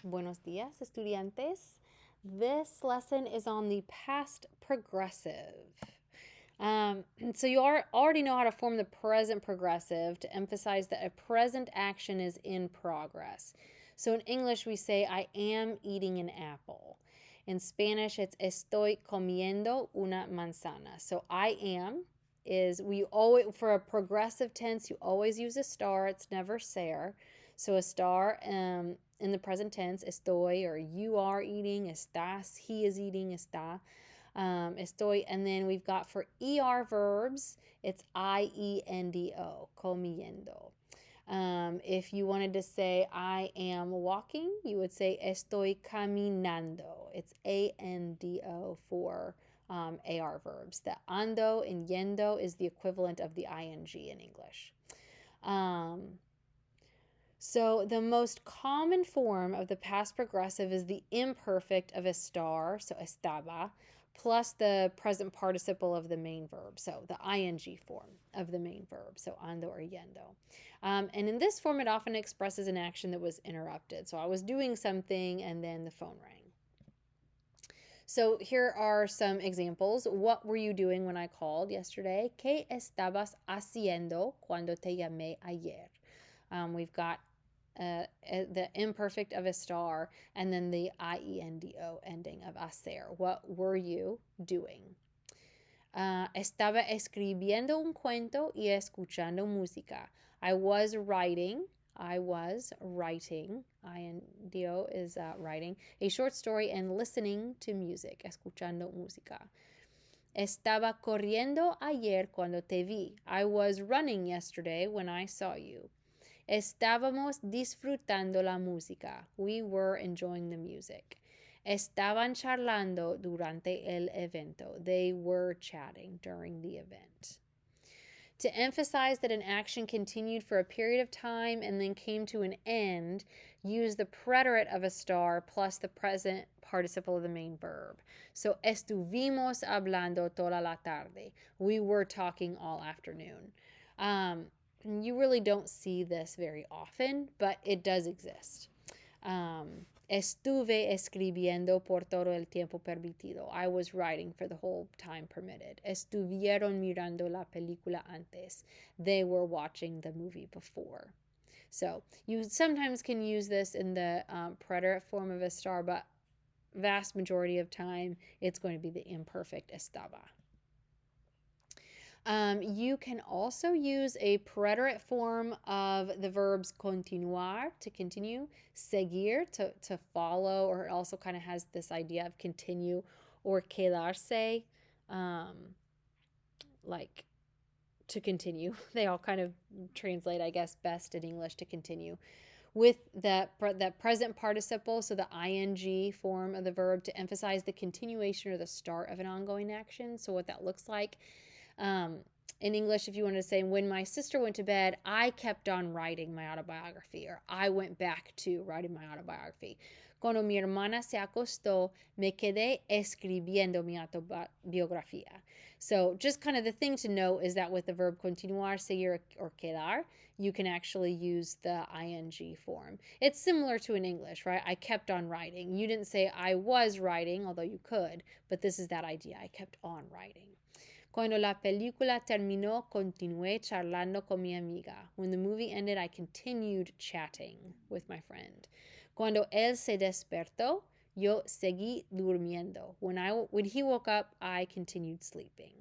Buenos días, estudiantes. This lesson is on the past progressive. So you already know how to form the present progressive to emphasize that a present action is in progress. So in English, we say, I am eating an apple. In Spanish, it's estoy comiendo una manzana. So I am is we always, for a progressive tense, you always use a star. It's never ser. So a star in the present tense, estoy, or you are eating, estás, he is eating, está. Estoy, and then we've got for ER verbs, it's IENDO, comiendo. If you wanted to say I am walking, you would say estoy caminando. It's ANDO for AR verbs. The ando and yendo is the equivalent of the ing in English. So the most common form of the past progressive is the imperfect of estar, so estaba, plus the present participle of the main verb, so the ing form of the main verb, so ando or yendo. And in this form, it often expresses an action that was interrupted. So I was doing something and then the phone rang. So here are some examples. What were you doing when I called yesterday? ¿Qué estabas haciendo cuando te llamé ayer? We've got the imperfect of estar and then the iendo ending of hacer. What were you doing? Estaba escribiendo un cuento y escuchando música. I was writing. Iendo is writing a short story and listening to music. Escuchando música. Estaba corriendo ayer cuando te vi. I was running yesterday when I saw you. Estábamos disfrutando la música. We were enjoying the music. Estaban charlando durante el evento. They were chatting during the event. To emphasize that an action continued for a period of time and then came to an end, use the preterite of estar plus the present participle of the main verb. So, estuvimos hablando toda la tarde. We were talking all afternoon. You really don't see this very often, but it does exist. Estuve escribiendo por todo el tiempo permitido. I was writing for the whole time permitted. Estuvieron mirando la película antes. They were watching the movie before. So you sometimes can use this in the preterite form of estar, but vast majority of time it's going to be the imperfect estaba. You can also use a preterite form of the verbs continuar, to continue, seguir, to follow, or it also kind of has this idea of continue, or quedarse, like to continue. They all kind of translate, I guess, best in English to continue. With that present participle, so the ing form of the verb, to emphasize the continuation or the start of an ongoing action. So what that looks like. In English, if you wanted to say, when my sister went to bed, I kept on writing my autobiography, or I went back to writing my autobiography. Cuando mi hermana se acostó, me quedé escribiendo mi autobiografía. So just kind of the thing to note is that with the verb continuar, seguir, or quedar, you can actually use the ing form. It's similar to in English, right? I kept on writing. You didn't say I was writing, although you could, but this is that idea. I kept on writing. Cuando la película terminó, continué charlando con mi amiga. When the movie ended, I continued chatting with my friend. Cuando él se despertó, yo seguí durmiendo. When he woke up, I continued sleeping.